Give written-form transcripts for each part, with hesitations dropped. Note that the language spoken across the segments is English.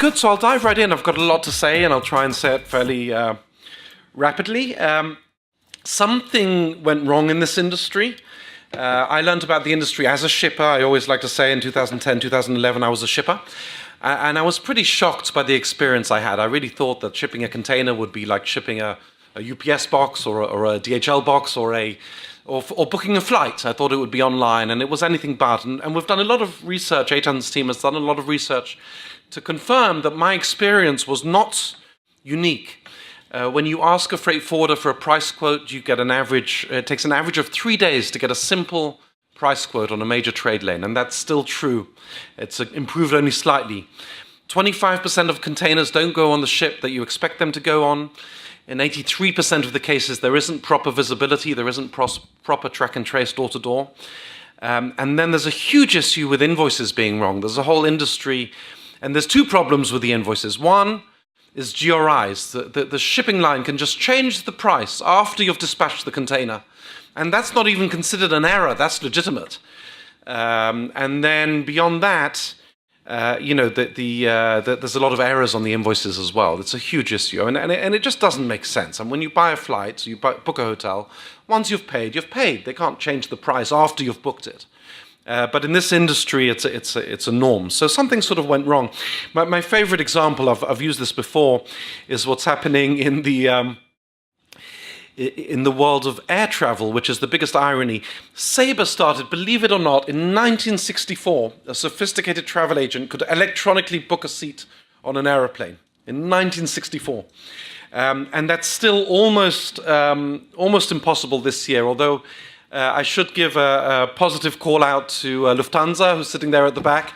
good. So I'll dive right in. I've got a lot to say, and I'll try and say it fairly rapidly. Something went wrong in this industry. I learned about the industry as a shipper. I always like to say in 2010, 2011, I was a shipper. And I was pretty shocked by the experience I had. I really thought that shipping a container would be like shipping a UPS box or a DHL box or booking a flight. I thought it would be online, and it was anything but. And we've done a lot of research. Eitan's team has done a lot of research to confirm that my experience was not unique. When you ask a freight forwarder for a price quote, you get an average. It takes an average of 3 days to get a simple price quote on a major trade lane, and that's still true. It's improved only slightly. 25% of containers don't go on the ship that you expect them to go on. In 83% of the cases, there isn't proper visibility, there isn't proper track and trace door to door. And then there's a huge issue with invoices being wrong. There's a whole industry, and there's two problems with the invoices. One is GRIs. The shipping line can just change the price after you've dispatched the container. And that's not even considered an error, that's legitimate. And then beyond that, there's a lot of errors on the invoices as well. It's a huge issue, and it just doesn't make sense. And when you buy a flight, you book a hotel, once you've paid, you've paid. They can't change the price after you've booked it. But in this industry, it's a norm. So something sort of went wrong. My favorite example, I've used this before, is what's happening in the world of air travel, which is the biggest irony. Sabre started, believe it or not, in 1964. A sophisticated travel agent could electronically book a seat on an aeroplane in 1964. And that's still almost impossible this year, although I should give a positive call out to Lufthansa, who's sitting there at the back,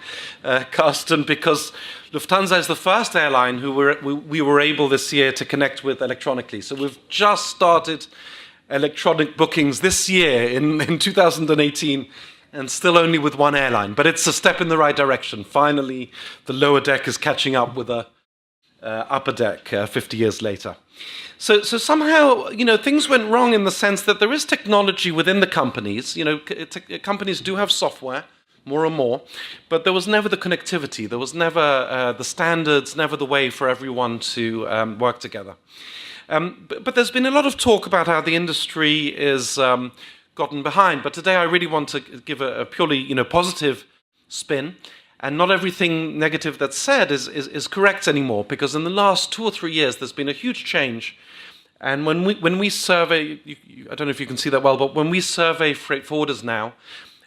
Carsten, because Lufthansa is the first airline who we were able this year to connect with electronically. So we've just started electronic bookings this year in 2018, and still only with one airline. But it's a step in the right direction. Finally, the lower deck is catching up with the upper deck 50 years later. So somehow, things went wrong in the sense that there is technology within the companies. Companies do have software, more and more, but there was never the connectivity. There was never the standards, never the way for everyone to work together. But there's been a lot of talk about how the industry is gotten behind. But today I really want to give a purely positive spin. And not everything negative that's said is correct anymore, because in the last 2 or 3 years there's been a huge change. And when we survey, I don't know if you can see that well, but when we survey freight forwarders now,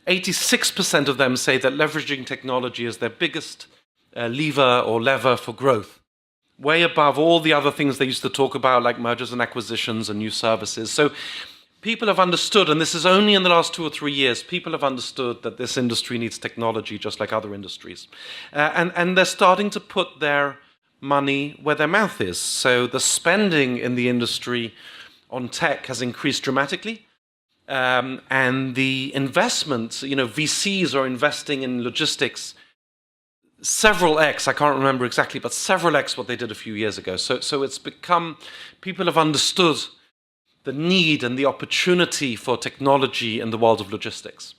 86% of them say that leveraging technology is their biggest lever for growth, way above all the other things they used to talk about, like mergers and acquisitions and new services. So people have understood, and this is only in the last 2 or 3 years, people have understood that this industry needs technology just like other industries. And they're starting to put their money where their mouth is. So the spending in the industry on tech has increased dramatically. And the investments, VCs are investing in logistics several X, I can't remember exactly, but several X what they did a few years ago. So it's become, people have understood the need and the opportunity for technology in the world of logistics.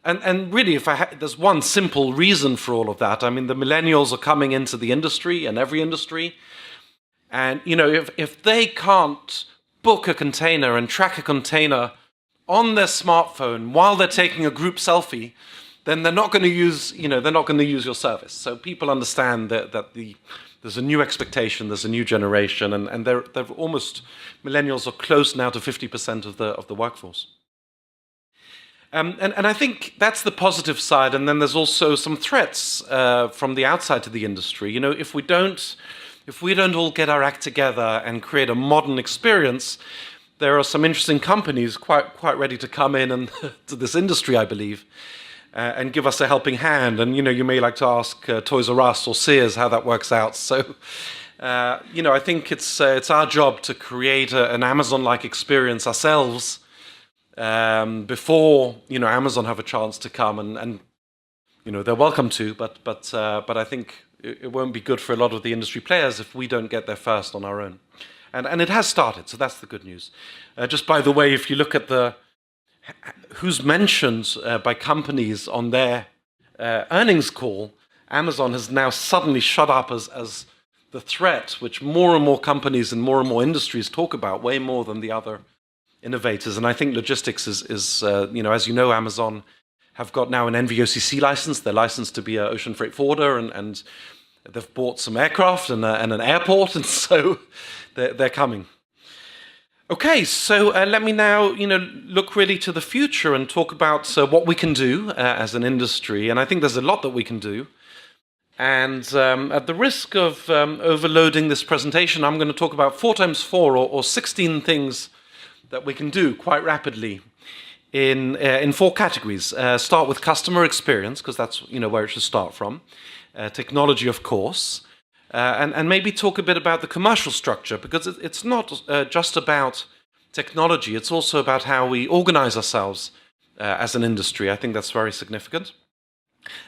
And really, there's one simple reason for all of that. I mean, the millennials are coming into the industry, and every industry. And, if they can't book a container and track a container on their smartphone while they're taking a group selfie, then they're not going to use, your service. So people understand that there's a new expectation, there's a new generation, and they're almost, millennials are close now to 50% of the workforce. And I think that's the positive side, and then there's also some threats from the outside to the industry. If we don't all get our act together and create a modern experience, there are some interesting companies quite ready to come in and to this industry, I believe, and give us a helping hand. And you may like to ask Toys R Us or Sears how that works out. So I think it's our job to create an Amazon-like experience ourselves before Amazon have a chance to come, and they're welcome to, but I think it won't be good for a lot of the industry players if we don't get there first on our own. And it has started, so that's the good news. Just by the way, if you look at who's mentioned by companies on their earnings call, Amazon has now suddenly shot up as the threat which more and more companies and more industries talk about, way more than the other innovators. And I think logistics is as you know, Amazon have got now an NVOCC license. They're licensed to be an ocean freight forwarder, and they've bought some aircraft and an airport, and so they're coming. Okay, so let me now look really to the future and talk about what we can do as an industry. And I think there's a lot that we can do. And at the risk of overloading this presentation, I'm going to talk about 4x4 or 16 things that we can do quite rapidly in 4 categories. Start with customer experience, because that's where it should start from. Technology, of course. And maybe talk a bit about the commercial structure, because it's not just about technology, it's also about how we organize ourselves as an industry. I think that's very significant.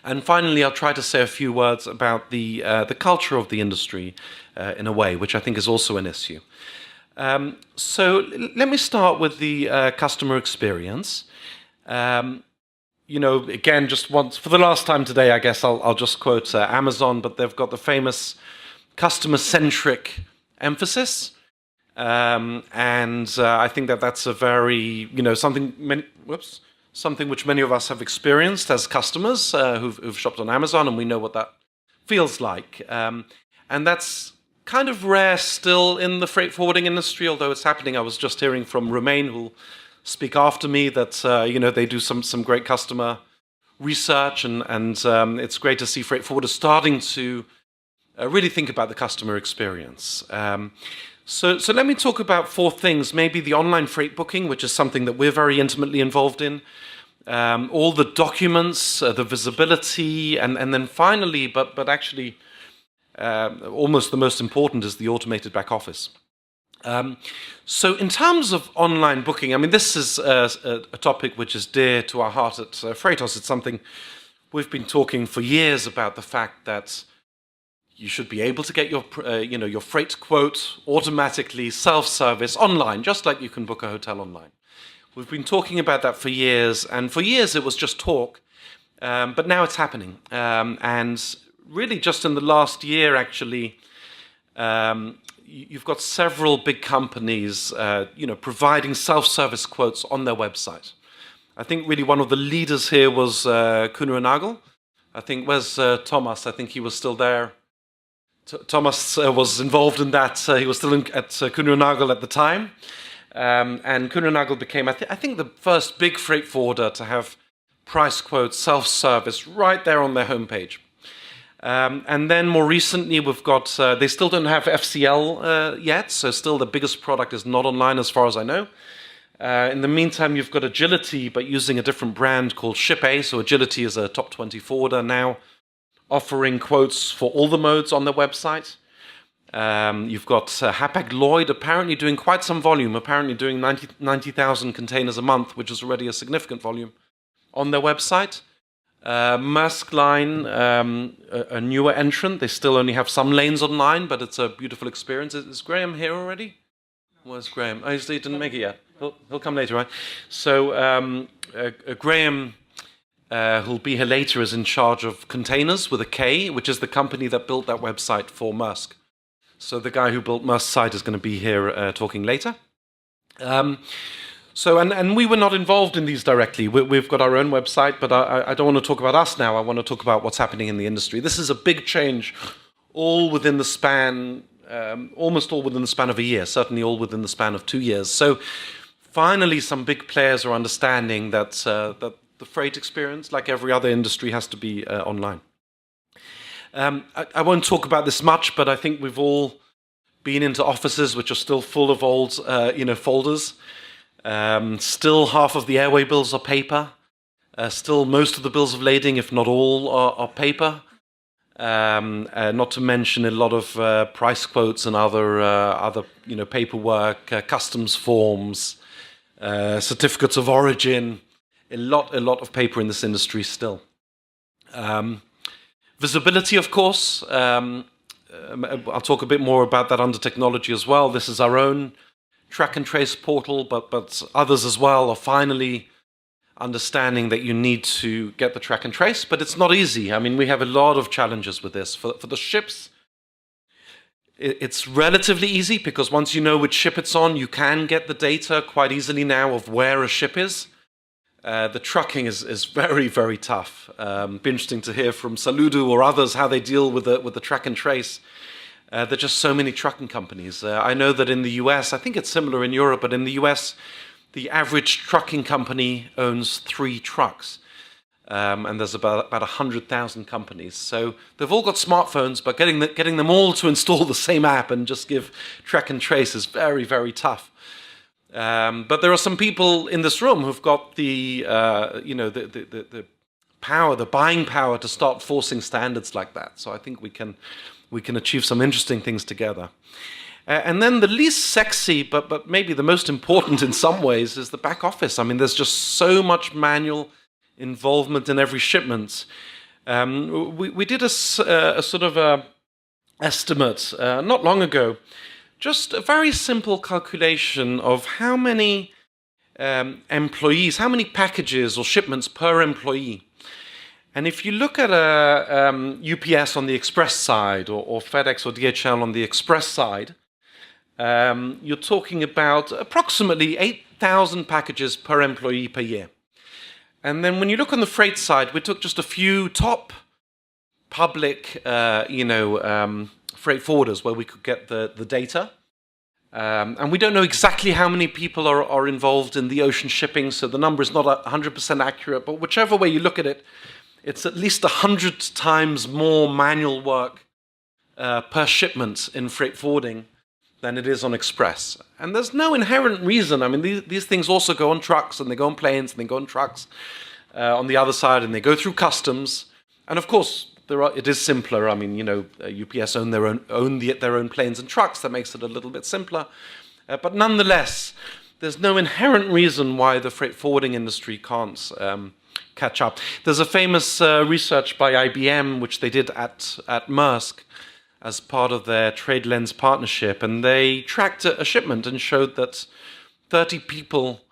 And finally, I'll try to say a few words about the culture of the industry in a way, which I think is also an issue. So let me start with the customer experience. Again, just once, for the last time today, I guess I'll just quote Amazon, but they've got the famous customer-centric emphasis. And I think that's a very, something which many of us have experienced as customers who've shopped on Amazon, and we know what that feels like. And that's kind of rare still in the freight forwarding industry, although it's happening. I was just hearing from Romain, who'll speak after me, that they do some great customer research, and it's great to see freight forwarders starting to really think about the customer experience. So let me talk about 4 things. Maybe the online freight booking, which is something that we're very intimately involved in. All the documents, the visibility, and then finally, but actually almost the most important, is the automated back office. So in terms of online booking, I mean, this is a topic which is dear to our heart at Freightos. It's something we've been talking for years about, the fact that you should be able to get your freight quote automatically, self-service, online, just like you can book a hotel online. We've been talking about that for years, and for years it was just talk, but now it's happening. And really just in the last year, actually, you've got several big companies providing self-service quotes on their website. I think really one of the leaders here was Kuehne + Nagel. I think, where's Thomas? I think he was still there. Thomas was involved in that. He was still at Kuehne + Nagel at the time. And Kuehne + Nagel became, I think, the first big freight forwarder to have price quotes, self-service, right there on their homepage. And then more recently, we've got, they still don't have FCL yet, so still the biggest product is not online as far as I know. In the meantime, you've got Agility, but using a different brand called ShipA. So Agility is a top 20 forwarder now, offering quotes for all the modes on their website. You've got Hapag-Lloyd apparently doing quite some volume, apparently doing 90,000 containers a month, which is already a significant volume on their website. Maersk Line, a newer entrant. They still only have some lanes online, but it's a beautiful experience. Is Graham here already? Where's Graham? Oh, he didn't make it yet. He'll come later, right? So Graham, who'll be here later, is in charge of Containers with a K, which is the company that built that website for Maersk. So the guy who built Maersk's site is going to be here talking later. And we were not involved in these directly. We've got our own website, but I don't want to talk about us now. I want to talk about what's happening in the industry. This is a big change, all within the span, almost all within the span of a year, certainly all within the span of 2 years. So finally, some big players are understanding that the freight experience, like every other industry, has to be online. I won't talk about this much, but I think we've all been into offices which are still full of old, folders. Still, half of the airway bills are paper. Still, most of the bills of lading, if not all, are paper. Not to mention a lot of price quotes and other paperwork, customs forms, certificates of origin. A lot of paper in this industry still. Visibility, of course. I'll talk a bit more about that under technology as well. This is our own track and trace portal, but others as well are finally understanding that you need to get the track and trace, but it's not easy. I mean, we have a lot of challenges with this. For the ships, it's relatively easy because once you know which ship it's on, you can get the data quite easily now of where a ship is. The trucking is very, very tough. Be interesting to hear from Saludo or others how they deal with the track and trace. There are just so many trucking companies. I know that in the US, I think it's similar in Europe, but in the US, the average trucking company owns 3 trucks. And there's about 100,000 companies. So they've all got smartphones, but getting them all to install the same app and just give track and trace is very, very tough. But there are some people in this room who've got the power, the buying power to start forcing standards like that. So I think we can achieve some interesting things together. And then the least sexy, but maybe the most important in some ways, is the back office. I mean, there's just so much manual involvement in every shipment. We did a sort of estimate not long ago, just a very simple calculation of how many employees, how many packages or shipments per employee. And if you look at UPS on the express side or FedEx or DHL on the express side, you're talking about approximately 8,000 packages per employee per year. And then when you look on the freight side, we took just a few top public, freight forwarders where we could get the data. And we don't know exactly how many people are involved in the ocean shipping, so the number is not 100% accurate. But whichever way you look at it, it's at least 100 times more manual work per shipment in freight forwarding than it is on express. And there's no inherent reason. I mean, these things also go on trucks, and they go on planes, and they go on trucks on the other side, and they go through customs. And of course, it is simpler. I mean, UPS own their own planes and trucks. That makes it a little bit simpler. But nonetheless, there's no inherent reason why the freight forwarding industry can't catch up. There's a famous research by IBM, which they did at Maersk, as part of their Trade Lens partnership, and they tracked a shipment and showed that 30 people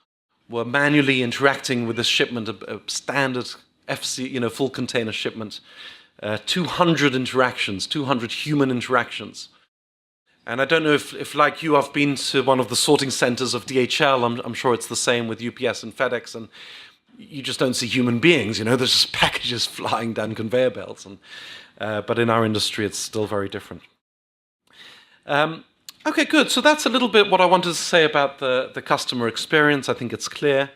were manually interacting with this shipment, a standard FC, full container shipment, 200 interactions, 200 human interactions. And I don't know if like you, I've been to one of the sorting centers of DHL. I'm sure it's the same with UPS and FedEx, and you just don't see human beings. There's just packages flying down conveyor belts. But in our industry, it's still very different. Okay, good. So that's a little bit what I wanted to say about the customer experience. I think it's clear.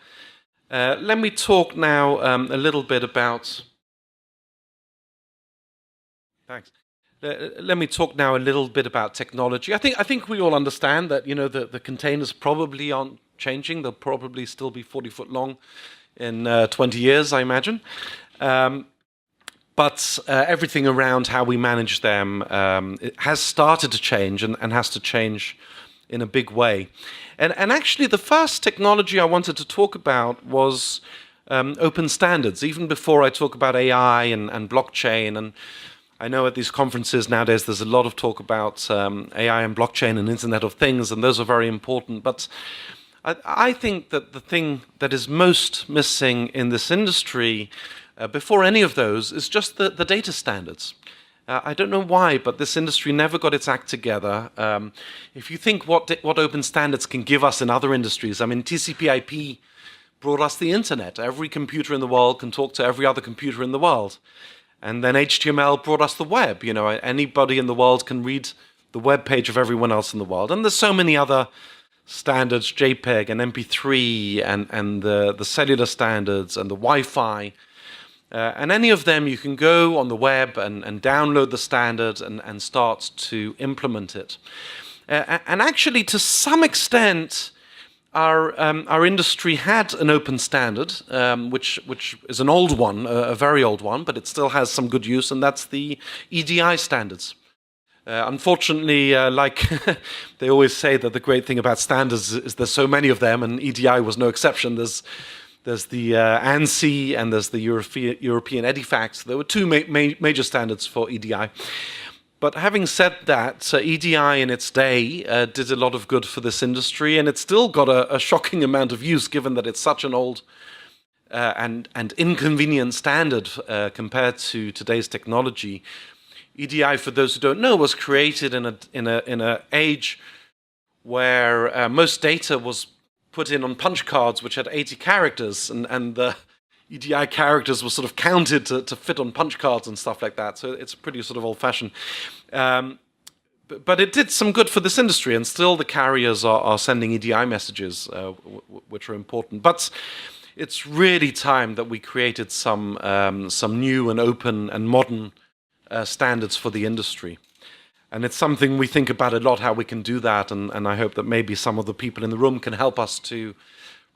Let me talk now a little bit about... Thanks. Let me talk now a little bit about technology. I think we all understand that the containers probably aren't changing. They'll probably still be 40 foot long in 20 years, I imagine. But everything around how we manage them it has started to change and has to change in a big way. And actually, the first technology I wanted to talk about was open standards, even before I talk about AI and blockchain. And I know at these conferences nowadays there's a lot of talk about AI and blockchain and Internet of Things, and those are very important. But I think that the thing that is most missing in this industry before any of those is just the data standards. I don't know why, but this industry never got its act together. If you think what open standards can give us in other industries, I mean, TCP/IP brought us the internet. Every computer in the world can talk to every other computer in the world. And then HTML brought us the web. Anybody in the world can read the web page of everyone else in the world. And there's so many other standards, JPEG and MP3 and the cellular standards and the Wi-Fi. And any of them, you can go on the web and download the standard and start to implement it. And actually, to some extent, our industry had an open standard, which is an old one, a very old one, but it still has some good use, and that's the EDI standards. Unfortunately, like they always say that the great thing about standards is there's so many of them, and EDI was no exception. There's the ANSI and there's the European EDIFACT. There were two major standards for EDI. But having said that, EDI in its day did a lot of good for this industry, and it's still got a shocking amount of use given that it's such an old and inconvenient standard compared to today's technology. EDI, for those who don't know, was created in an age where most data was put in on punch cards, which had 80 characters, and the EDI characters were sort of counted to fit on punch cards and stuff like that. So it's pretty sort of old-fashioned. But it did some good for this industry, and still the carriers are sending EDI messages, which are important. But it's really time that we created some new and open and modern standards for the industry. And it's something we think about a lot, how we can do that, and I hope that maybe some of the people in the room can help us to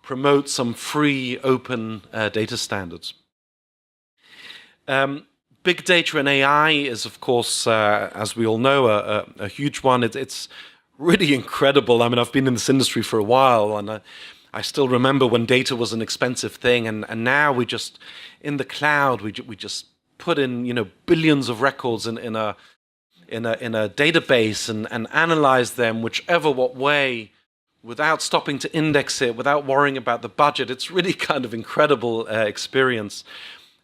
promote some free, open data standards. Big data and AI is, of course, as we all know, a huge one. It's really incredible. I mean, I've been in this industry for a while, and I still remember when data was an expensive thing, and now we just, in the cloud, we just put in, billions of records in a database and analyze them what way, without stopping to index it, without worrying about the budget. It's really kind of incredible experience.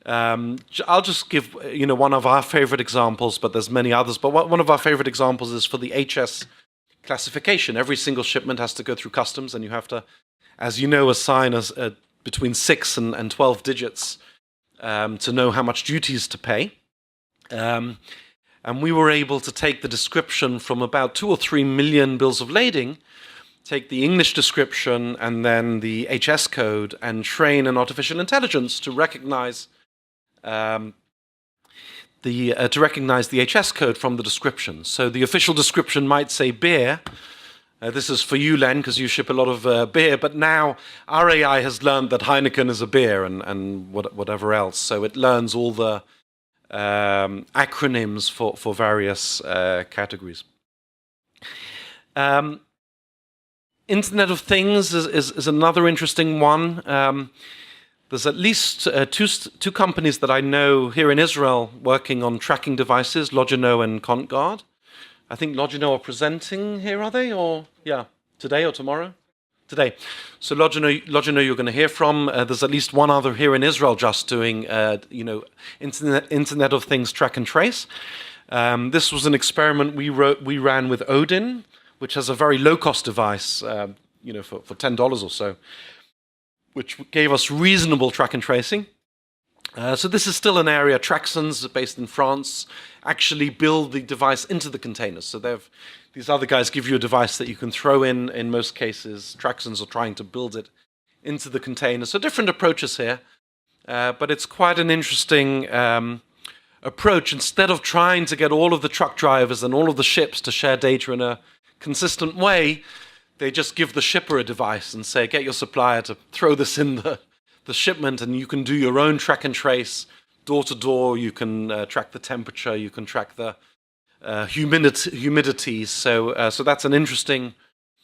I'll just give one of our favorite examples, but there's many others. But one of our favorite examples is for the HS classification. Every single shipment has to go through customs, and you have to, as you know, assign between 6 and 12 digits to know how much duties to pay. And we were able to take the description from about 2 or 3 million bills of lading, take the English description and then the HS code, and train an artificial intelligence to recognize the HS code from the description. So the official description might say beer. This is for you, Len, because you ship a lot of beer. But now our AI has learned that Heineken is a beer and whatever else. So it learns all the acronyms for various categories. Internet of Things is another interesting one. There's at least two companies that I know here in Israel working on tracking devices, Logino and ContGuard. I think Logino are presenting here, are they? Or yeah, today or tomorrow? Today. So Logino you're going to hear from. There's at least one other here in Israel just doing Internet of Things track and trace. This was an experiment we ran with Odin, which has a very low-cost device, for $10 or so, which gave us reasonable track and tracing. So this is still an area. Traxons, based in France, actually build the device into the containers. So these other guys give you a device that you can throw in most cases. Traxons are trying to build it into the container. So different approaches here, but it's quite an interesting approach. Instead of trying to get all of the truck drivers and all of the ships to share data in a consistent way, they just give the shipper a device and say, get your supplier to throw this in the shipment, and you can do your own track and trace door to door. You can track the temperature, you can track the humidity. So that's an interesting,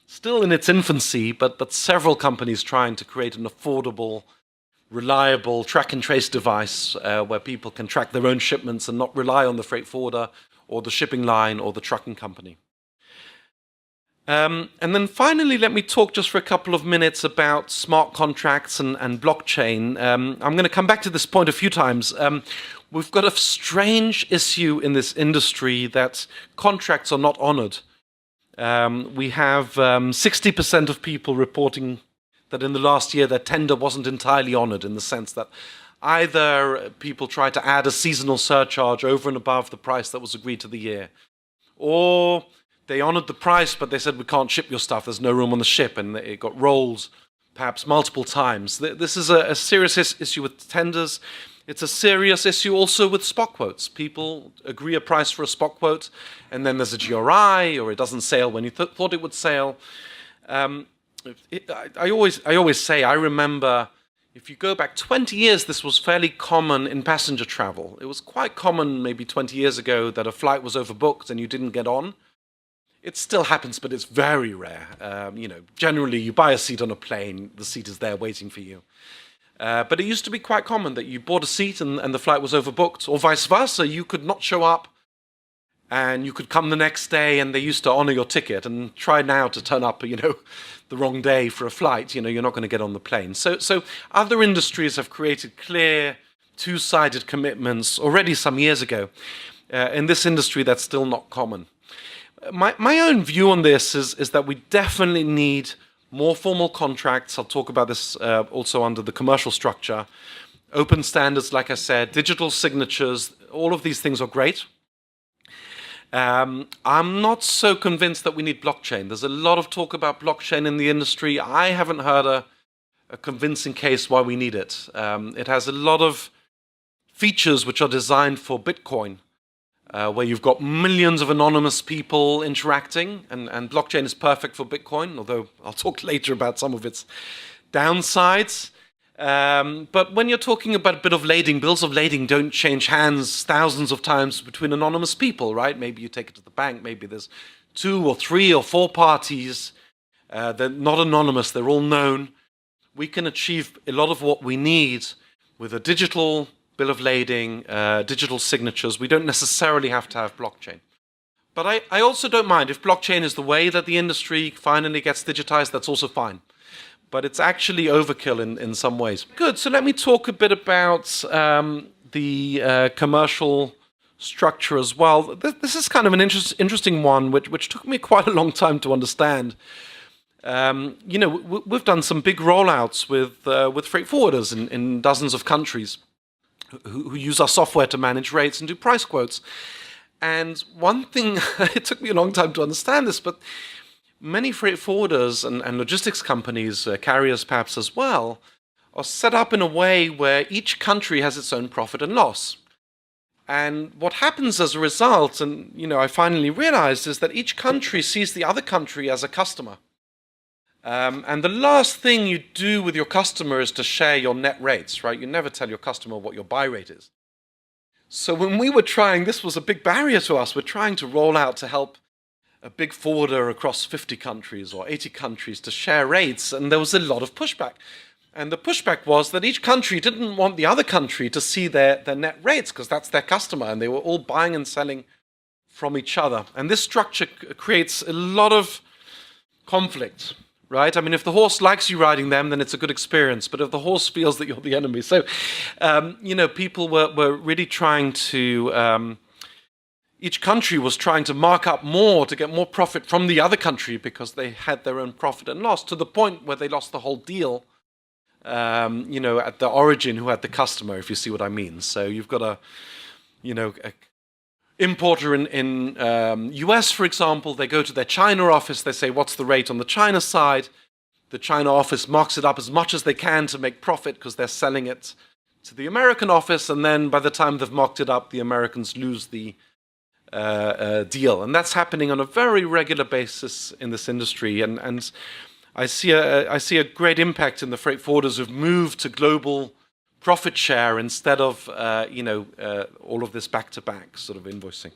still in its infancy, but several companies trying to create an affordable, reliable track and trace device where people can track their own shipments and not rely on the freight forwarder or the shipping line or the trucking company. And then finally, let me talk just for a couple of minutes about smart contracts and blockchain. I'm going to come back to this point a few times. We've got a strange issue in this industry that contracts are not honored. We have 60% of people reporting that in the last year their tender wasn't entirely honored, in the sense that either people tried to add a seasonal surcharge over and above the price that was agreed to the year, or they honored the price, but they said, we can't ship your stuff, there's no room on the ship, and it got rolled perhaps multiple times. This is a serious issue with tenders. It's a serious issue also with spot quotes. People agree a price for a spot quote, and then there's a GRI, or it doesn't sail when you thought it would sail. I always say, I remember, if you go back 20 years, this was fairly common in passenger travel. It was quite common maybe 20 years ago that a flight was overbooked and you didn't get on. It still happens, but it's very rare. Generally you buy a seat on a plane, the seat is there waiting for you. But it used to be quite common that you bought a seat and the flight was overbooked, or vice versa. You could not show up and you could come the next day and they used to honor your ticket, and try now to turn up, the wrong day for a flight, you're not going to get on the plane. So other industries have created clear two-sided commitments already some years ago. In this industry, that's still not common. My own view on this is that we definitely need more formal contracts. I'll talk about this also under the commercial structure. Open standards, like I said, digital signatures, all of these things are great. I'm not so convinced that we need blockchain. There's a lot of talk about blockchain in the industry. I haven't heard a convincing case why we need it. It has a lot of features which are designed for Bitcoin, where you've got millions of anonymous people interacting, and blockchain is perfect for Bitcoin, although I'll talk later about some of its downsides. But when you're talking about a bit of lading, bills of lading don't change hands thousands of times between anonymous people, right? Maybe you take it to the bank, maybe there's 2 or 3 or 4 parties. They're not anonymous, they're all known. We can achieve a lot of what we need with a digital bill of lading, digital signatures. We don't necessarily have to have blockchain. But I also don't mind. If blockchain is the way that the industry finally gets digitized, that's also fine. But it's actually overkill in some ways. Good, so let me talk a bit about the commercial structure as well. This is kind of an interesting one, which took me quite a long time to understand. We've done some big rollouts with freight forwarders in dozens of countries who use our software to manage rates and do price quotes. And one thing, it took me a long time to understand this, but many freight forwarders and logistics companies, carriers perhaps as well, are set up in a way where each country has its own profit and loss. And what happens as a result, and I finally realized, is that each country sees the other country as a customer. And the last thing you do with your customer is to share your net rates, right? You never tell your customer what your buy rate is. So when we were trying, this was a big barrier to us. We're trying to roll out to help a big forwarder across 50 countries or 80 countries to share rates, and there was a lot of pushback. And the pushback was that each country didn't want the other country to see their net rates, because that's their customer, and they were all buying and selling from each other. And this structure creates a lot of conflict, right? I mean, if the horse likes you riding them, then it's a good experience. But if the horse feels that you're the enemy. So, people were really trying to... each country was trying to mark up more to get more profit from the other country because they had their own profit and loss, to the point where they lost the whole deal, at the origin who had the customer, if you see what I mean. So you've got a importer in US, for example. They go to their China office, they say, what's the rate on the China side? The China office marks it up as much as they can to make profit because they're selling it to the American office, and then by the time they've marked it up, the Americans lose the deal. And that's happening on a very regular basis in this industry. And I see a great impact in the freight forwarders who've moved to global profit share instead of all of this back-to-back sort of invoicing.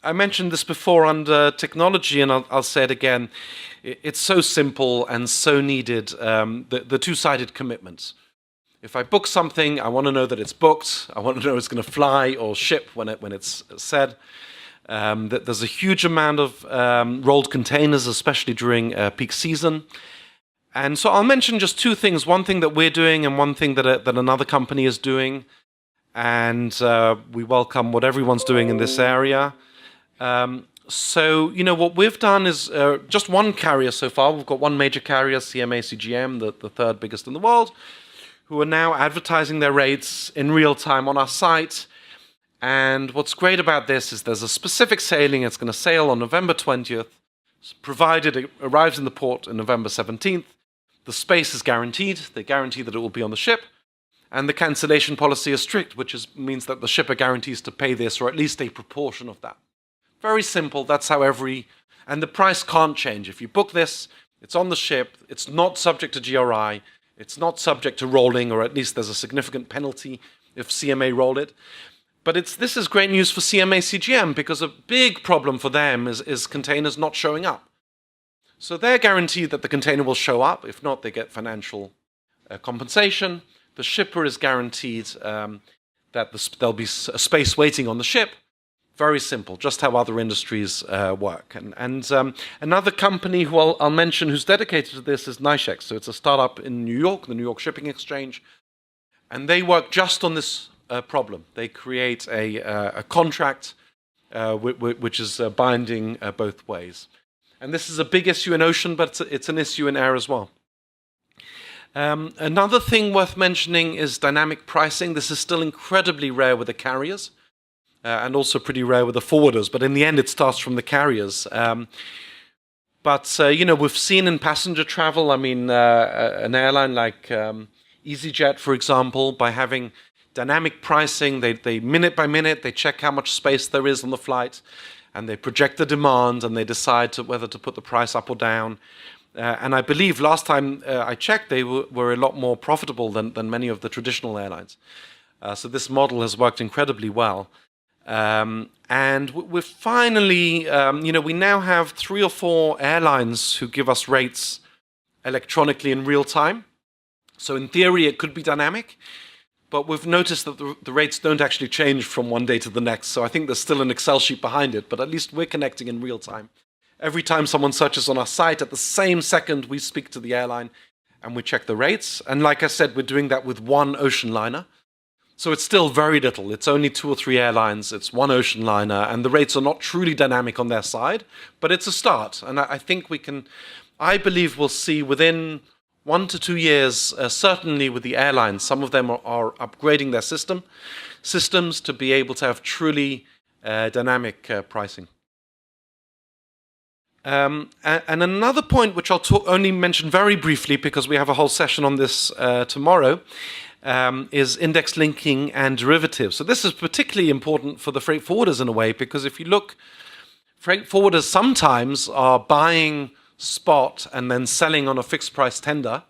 I mentioned this before under technology, and I'll say it again. It's so simple and so needed, the two-sided commitments. If I book something, I want to know that it's booked. I want to know it's going to fly or ship when it's said. That there's a huge amount of rolled containers, especially during peak season. And so I'll mention just 2 things. One thing that we're doing and one thing that another company is doing. And we welcome what everyone's doing in this area. So, what we've done is just one carrier so far. We've got one major carrier, CMA CGM, the 3rd biggest in the world, who are now advertising their rates in real time on our site. And what's great about this is there's a specific sailing. It's going to sail on November 20th, provided it arrives in the port on November 17th. The space is guaranteed. They guarantee that it will be on the ship. And the cancellation policy is strict, which means that the shipper guarantees to pay this, or at least a proportion of that. Very simple. That's how and the price can't change. If you book this, it's on the ship. It's not subject to GRI. It's not subject to rolling, or at least there's a significant penalty if CMA roll it. But this is great news for CMA CGM, because a big problem for them is containers not showing up. So they're guaranteed that the container will show up. If not, they get financial compensation. The shipper is guaranteed that there'll be a space waiting on the ship Very simple, just how other industries work. And another company who I'll mention who's dedicated to this is Nyshex. So it's a startup in New York, the New York Shipping Exchange. And they work just on this problem. They create a contract which is binding both ways. And this is a big issue in ocean, but it's an issue in air as well. Another thing worth mentioning is dynamic pricing. This is still incredibly rare with the carriers. And also pretty rare with the forwarders, but in the end it starts from the carriers. But we've seen in passenger travel, an airline like EasyJet, for example, by having dynamic pricing, they minute by minute, they check how much space there is on the flight, and they project the demand, and they decide whether to put the price up or down. And I believe last time I checked, they were a lot more profitable than many of the traditional airlines. So this model has worked incredibly well. And we're finally, we now have 3 or 4 airlines who give us rates electronically in real time. So in theory, it could be dynamic, but we've noticed that the rates don't actually change from one day to the next. So I think there's still an Excel sheet behind it, but at least we're connecting in real time. Every time someone searches on our site, at the same second, we speak to the airline and we check the rates. And like I said, we're doing that with one ocean liner. So it's still very little. It's only 2 or 3 airlines. It's one ocean liner, and the rates are not truly dynamic on their side, but it's a start. And I think I believe we'll see within 1 to 2 years, certainly with the airlines, some of them are upgrading their systems to be able to have truly dynamic pricing. And another point which I'll only mention very briefly, because we have a whole session on this tomorrow, is index linking and derivatives. So this is particularly important for the freight forwarders in a way, because if you look, freight forwarders sometimes are buying spot and then selling on a fixed price tender,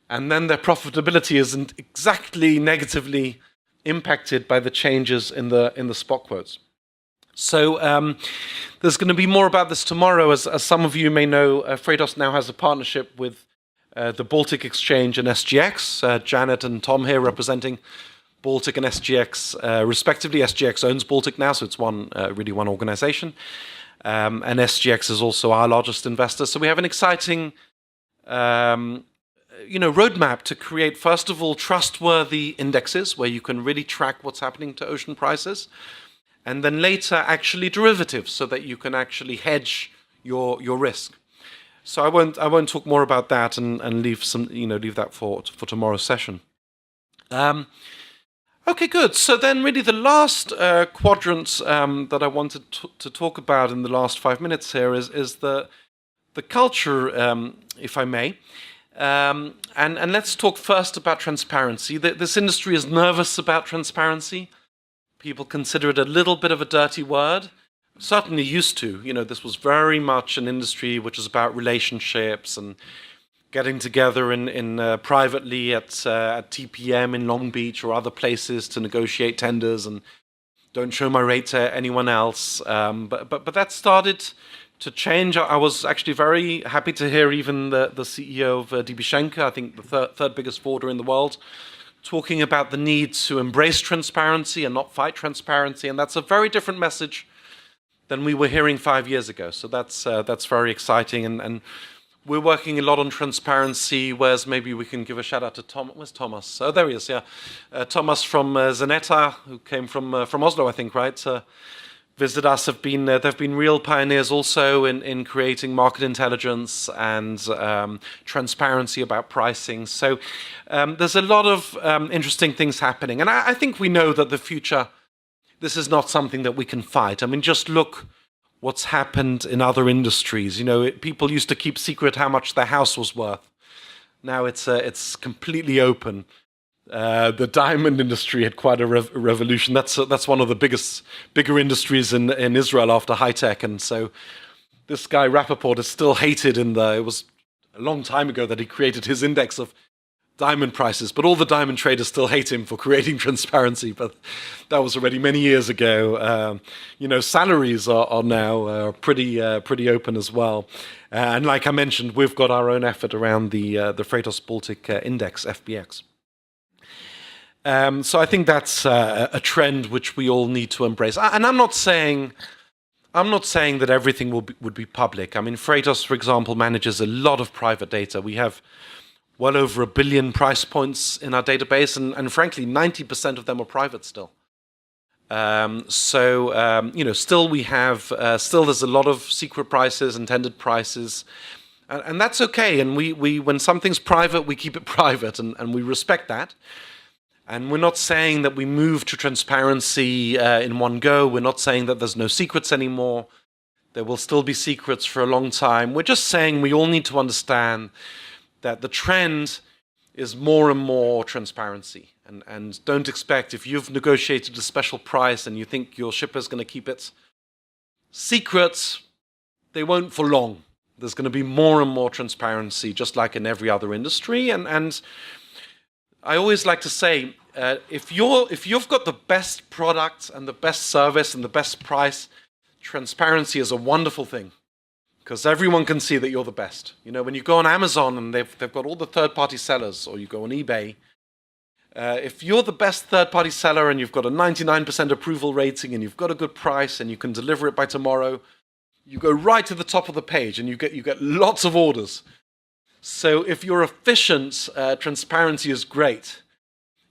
and then their profitability isn't exactly negatively impacted by the changes in the spot quotes. So there's going to be more about this tomorrow. As some of you may know, Freightos now has a partnership with the Baltic Exchange and SGX. Janet and Tom here representing Baltic and SGX respectively. SGX owns Baltic now, so it's really one organization. And SGX is also our largest investor. So we have an exciting roadmap to create, first of all, trustworthy indexes where you can really track what's happening to ocean prices. And then later, actually derivatives, so that you can actually hedge your risk. So I won't talk more about that and leave that for tomorrow's session. Okay, good. So then really the last quadrant that I wanted to talk about in the last 5 minutes here is the culture, if I may. And let's talk first about transparency. This industry is nervous about transparency. People consider it a little bit of a dirty word. Certainly used to. This was very much an industry which is about relationships and getting together in privately at TPM in Long Beach or other places to negotiate tenders and don't show my rate to anyone else. But that started to change. I was actually very happy to hear even the CEO of DB Schenker, I think the third biggest forwarder in the world, talking about the need to embrace transparency and not fight transparency. And that's a very different message than we were hearing 5 years ago. So that's very exciting. And we're working a lot on transparency, whereas maybe we can give a shout out to Tom. Where's Thomas? Oh, there he is, yeah. Thomas from Zeneta, who came from Oslo, I think, right? Visit us. They've been real pioneers also in creating market intelligence and transparency about pricing. So there's a lot of interesting things happening. And I think we know that the future, this is not something that we can fight. I mean, just look what's happened in other industries. People used to keep secret how much their house was worth. Now it's completely open. The diamond industry had quite a revolution. That's one of the bigger industries in Israel after high tech. And so this guy Rappaport is still hated it was a long time ago that he created his index of diamond prices, but all the diamond traders still hate him for creating transparency. But that was already many years ago. Salaries are now pretty open as well. And like I mentioned, we've got our own effort around the Freightos Baltic Index, FBX. So I think that's a trend which we all need to embrace. And I'm not saying that everything would be public. I mean, Freightos, for example, manages a lot of private data. We have well over 1 billion price points in our database, and frankly, 90% of them are private still. Still we have, still there's a lot of secret prices, intended prices, and that's okay. And we when something's private, we keep it private, and we respect that. And we're not saying that we move to transparency in one go. We're not saying that there's no secrets anymore. There will still be secrets for a long time. We're just saying we all need to understand that the trend is more and more transparency. And don't expect, if you've negotiated a special price and you think your shipper's going to keep it secret, they won't for long. There's going to be more and more transparency, just like in every other industry. And I always like to say, if you've got the best product and the best service and the best price, transparency is a wonderful thing, because everyone can see that you're the best. You know, when you go on Amazon and they've got all the third-party sellers, or you go on eBay, if you're the best third-party seller and you've got a 99% approval rating and you've got a good price and you can deliver it by tomorrow, you go right to the top of the page and you get lots of orders. So if you're efficient, transparency is great.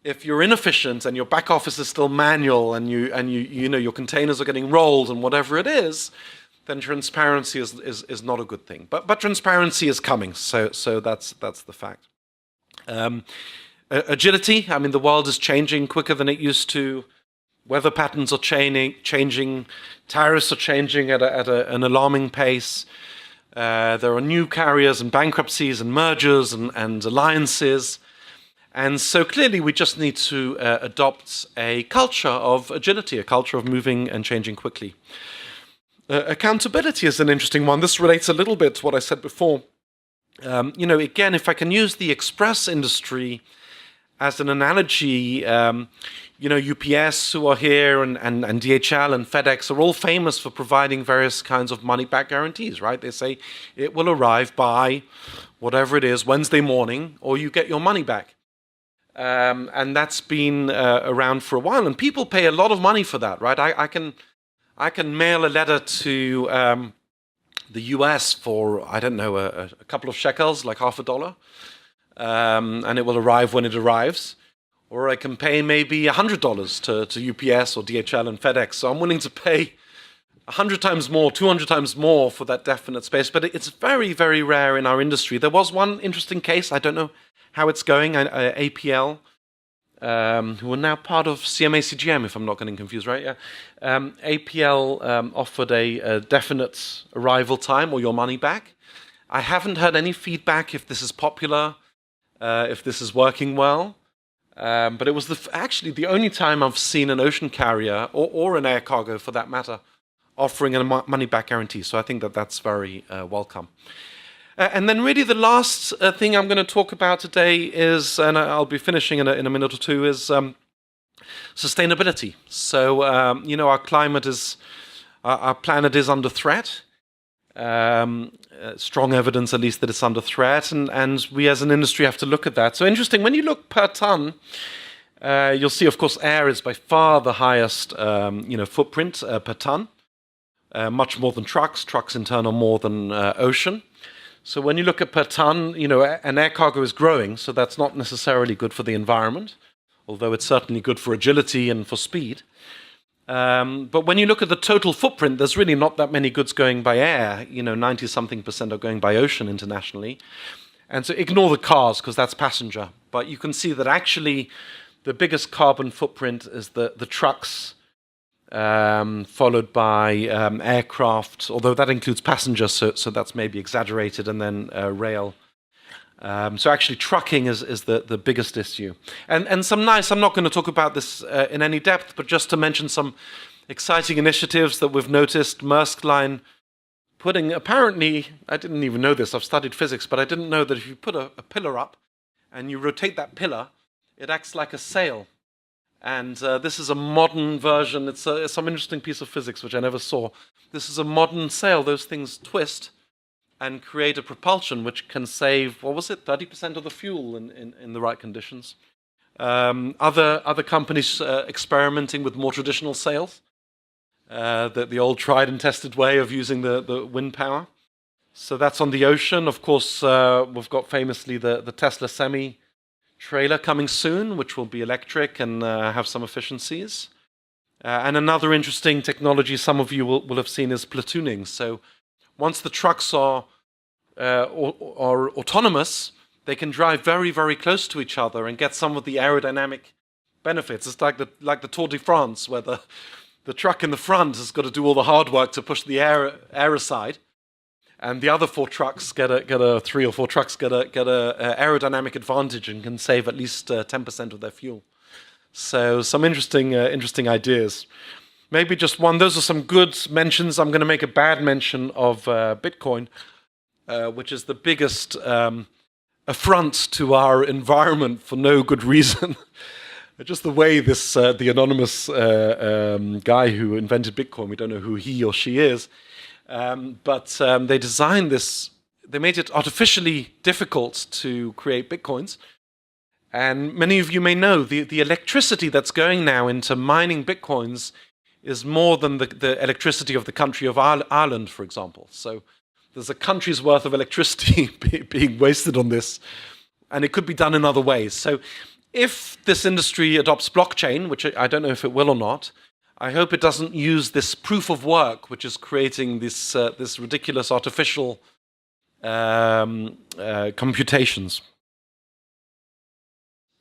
If you're inefficient and your back office is still manual and you know your containers are getting rolled and whatever it is, then transparency is not a good thing. But transparency is coming. So that's the fact. Agility. I mean, the world is changing quicker than it used to. Weather patterns are changing. Tariffs are changing at an alarming pace. There are new carriers and bankruptcies and mergers and alliances. And so clearly we just need to adopt a culture of agility, a culture of moving and changing quickly. Accountability is an interesting one. This relates a little bit to what I said before. Again, if I can use the express industry as an analogy, UPS, who are here, and DHL and FedEx are all famous for providing various kinds of money-back guarantees, right? They say it will arrive by whatever it is, Wednesday morning, or you get your money back. And that's been around for a while, and people pay a lot of money for that, right? I can mail a letter to the US for, I don't know, a couple of shekels, like $50, and it will arrive when it arrives. Or I can pay maybe $100 to UPS or DHL and FedEx. So I'm willing to pay 100 times more, 200 times more for that definite space. But it's very, very rare in our industry. There was one interesting case. I don't know how it's going. APL, who are now part of CMA CGM, if I'm not getting confused, right? Yeah. APL offered a definite arrival time or your money back. I haven't heard any feedback if this is popular, if this is working well. But it was actually the only time I've seen an ocean carrier, or an air cargo for that matter, offering a money-back guarantee. So I think that's very welcome. And then really the last thing I'm going to talk about today is, and I'll be finishing in a minute or two, is sustainability. So, our planet is under threat. Strong evidence, at least, that it's under threat, and we as an industry have to look at that. So interesting, when you look per ton, you'll see, of course, air is by far the highest, footprint per ton, much more than trucks. Trucks in turn are more than ocean. So when you look at per ton, an air cargo is growing, so that's not necessarily good for the environment, although it's certainly good for agility and for speed. But when you look at the total footprint, there's really not that many goods going by air. 90-something% are going by ocean internationally. And so ignore the cars, because that's passenger. But you can see that actually the biggest carbon footprint is the trucks, followed by aircraft, although that includes passengers, so that's maybe exaggerated, and then rail. So actually trucking is the biggest issue. And I'm not going to talk about this in any depth, but just to mention some exciting initiatives that we've noticed. Maersk Line putting, apparently, I didn't even know this, I've studied physics, but I didn't know that if you put a pillar up and you rotate that pillar, it acts like a sail. And this is a modern version. It's some interesting piece of physics which I never saw. This is a modern sail. Those things twist and create a propulsion which can save, 30% of the fuel in the right conditions. Other companies experimenting with more traditional sails, the old tried and tested way of using the wind power. So that's on the ocean. Of course, we've got famously the Tesla Semi trailer coming soon, which will be electric and have some efficiencies. And another interesting technology some of you will have seen is platooning. So once the trucks are autonomous, they can drive very, very close to each other and get some of the aerodynamic benefits. It's like the Tour de France, where the truck in the front has got to do all the hard work to push the air aside, and the other three or four trucks get a aerodynamic advantage and can save at least 10% of their fuel. So some interesting ideas. Maybe just one. Those are some good mentions. I'm going to make a bad mention of Bitcoin, which is the biggest affront to our environment for no good reason. Just the way this the anonymous guy who invented Bitcoin, we don't know who he or she is, but they designed this. They made it artificially difficult to create Bitcoins. And many of you may know the electricity that's going now into mining Bitcoins is more than the electricity of the country of Ireland, for example. So there's a country's worth of electricity being wasted on this, and it could be done in other ways. So if this industry adopts blockchain, which I don't know if it will or not, I hope it doesn't use this proof of work, which is creating this ridiculous artificial computations.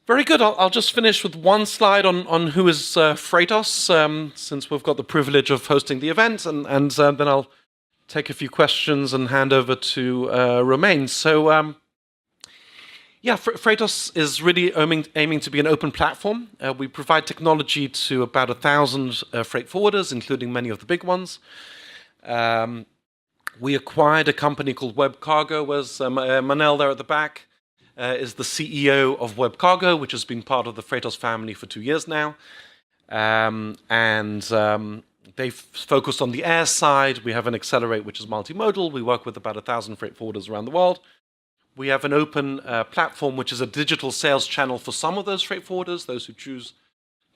Very good. I'll just finish with one slide on who is Freightos, since we've got the privilege of hosting the event, and then I'll take a few questions and hand over to Romain. So, Freightos is really aiming to be an open platform. We provide technology to about 1,000 freight forwarders, including many of the big ones. We acquired a company called WebCargo, as Manel there at the back is the CEO of WebCargo, which has been part of the Freightos family for 2 years now. They've focused on the air side. We have an Accelerate, which is multimodal. We work with about 1,000 freight forwarders around the world. We have an open platform, which is a digital sales channel for some of those freight forwarders. Those who choose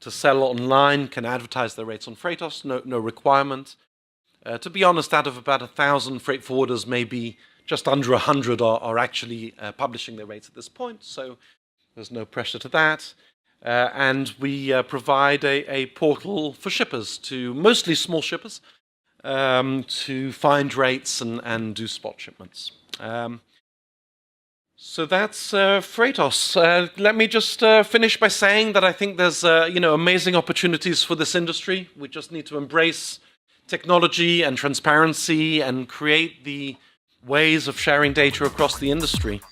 to sell online can advertise their rates on Freightos, no requirement. To be honest, out of about 1,000 freight forwarders, maybe just under 100 are actually publishing their rates at this point, so there's no pressure to that. And we provide a portal for shippers, mostly small shippers, to find rates and do spot shipments. So that's Freightos. Let me just finish by saying that I think there's amazing opportunities for this industry. We just need to embrace technology and transparency and create the ways of sharing data across the industry.